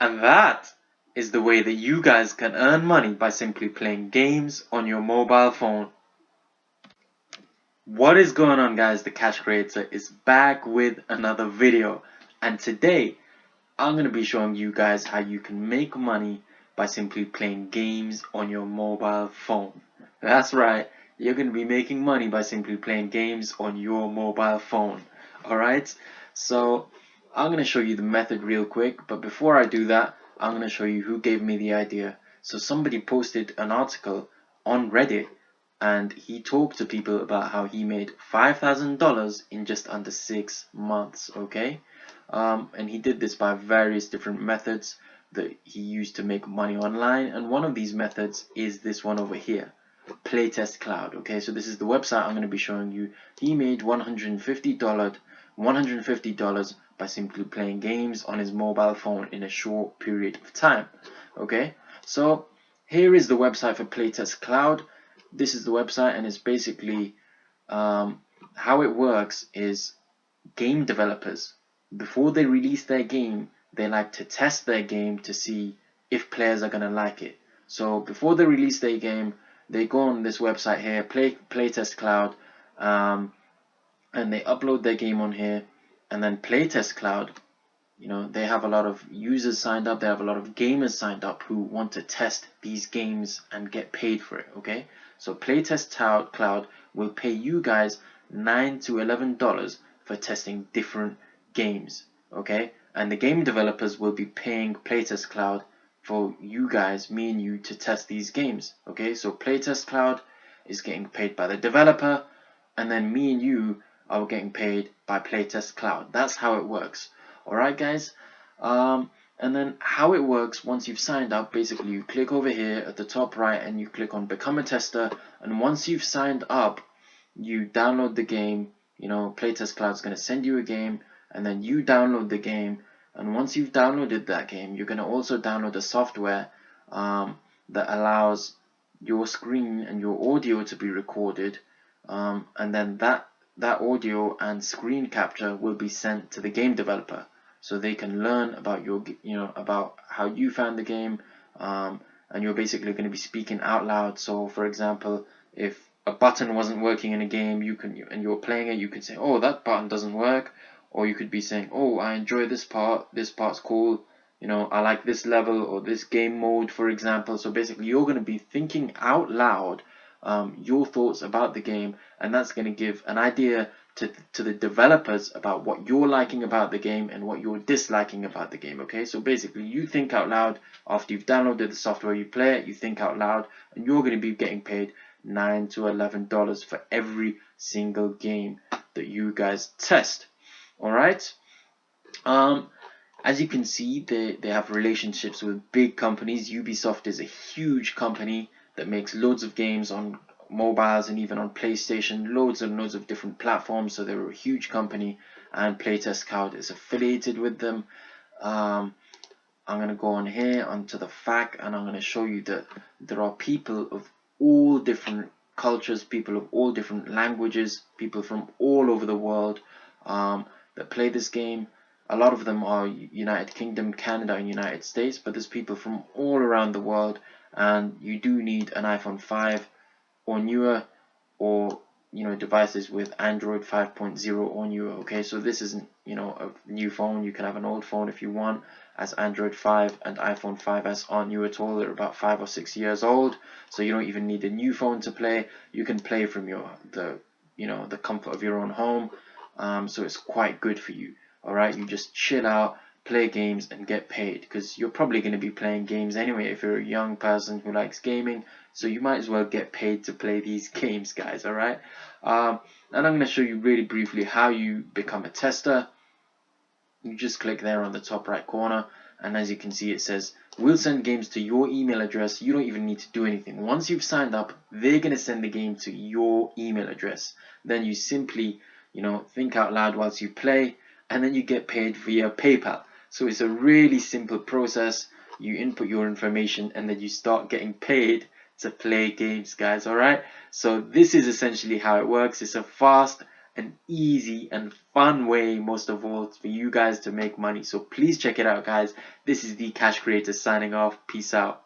And that is the way that you guys can earn money by simply playing games on your mobile phone. What is going on, guys? The Cash Kreator is back with another video, and today I'm going to be showing you guys how you can make money by simply playing games on your mobile phone. That's right, you're going to be making money by simply playing games on your mobile phone. Alright, so I'm going to show you the method real quick, but before I do that, I'm going to show you who gave me the idea. So somebody posted an article on Reddit, and he talked to people about how he made $5,000 in just under 6 months, okay? And he did this by various different methods that he used to make money online, and one of these methods is this one over here, Playtest Cloud. Okay, so this is the website I'm going to be showing you. He made $150 by simply playing games on his mobile phone in a short period of time. Okay, so here is the website for Playtest Cloud. This is the website, and it's basically how it works is game developers, before they release their game, they like to test their game to see if players are going to like it. So before they release their game, they go on this website here, Playtest Cloud, and they upload their game on here, and then Playtest Cloud, they have a lot of users signed up, they have a lot of gamers signed up who want to test these games and get paid for it, okay? So Playtest Cloud will pay you guys $9 to $11 for testing different games, okay? And the game developers will be paying Playtest Cloud for you guys, me and you, to test these games, okay? So Playtest Cloud is getting paid by the developer, and then me and you are getting paid by Playtest Cloud. That's how it works. Alright, guys, and then how it works, once you've signed up, basically you click over here at the top right and you click on become a tester, and once you've signed up, you download the game. Playtest Cloud's going to send you a game, and then you download the game, and once you've downloaded that game, you're going to also download the software that allows your screen and your audio to be recorded, and then that audio and screen capture will be sent to the game developer, so they can learn about about how you found the game, and you're basically going to be speaking out loud. So for example, if a button wasn't working in a game, and you're playing it, you could say, oh, that button doesn't work, or you could be saying, oh, I enjoy this part's cool, I like this level or this game mode, for example. So basically you're going to be thinking out loud your thoughts about the game, and that's going to give an idea to the developers about what you're liking about the game and what you're disliking about the game. Okay, so basically you think out loud after you've downloaded the software, you play it, you think out loud, and you're going to be getting paid $9 to $11 for every single game that you guys test. Alright, as you can see, they have relationships with big companies. Ubisoft is a huge company that makes loads of games on mobiles and even on PlayStation, loads and loads of different platforms. So they're a huge company, and Playtest Cloud is affiliated with them. I'm going to go on here onto the fact, and I'm going to show you that there are people of all different cultures, people of all different languages, people from all over the world that play this game. A lot of them are United Kingdom, Canada, and United States, but there's people from all around the world, and you do need an iPhone 5 or newer, or devices with Android 5.0 or newer. Okay, so this isn't a new phone. You can have an old phone if you want, as Android 5 and iPhone 5s aren't new at all. They're about 5 or 6 years old, so you don't even need a new phone to play. You can play from the comfort of your own home, so it's quite good for you. Alright, you just chill out, play games, and get paid, because you're probably going to be playing games anyway if you're a young person who likes gaming, so you might as well get paid to play these games, guys. Alright, and I'm going to show you really briefly how you become a tester. You just click there on the top right corner, and as you can see, it says we'll send games to your email address. You don't even need to do anything. Once you've signed up, they're going to send the game to your email address. Then you simply think out loud whilst you play, and then you get paid via PayPal. So it's a really simple process. You input your information, and then you start getting paid to play games, guys. Alright, so this is essentially how it works. It's a fast an easy and fun way, most of all, for you guys to make money. So please check it out, guys. This is the Cash Creator signing off. Peace out.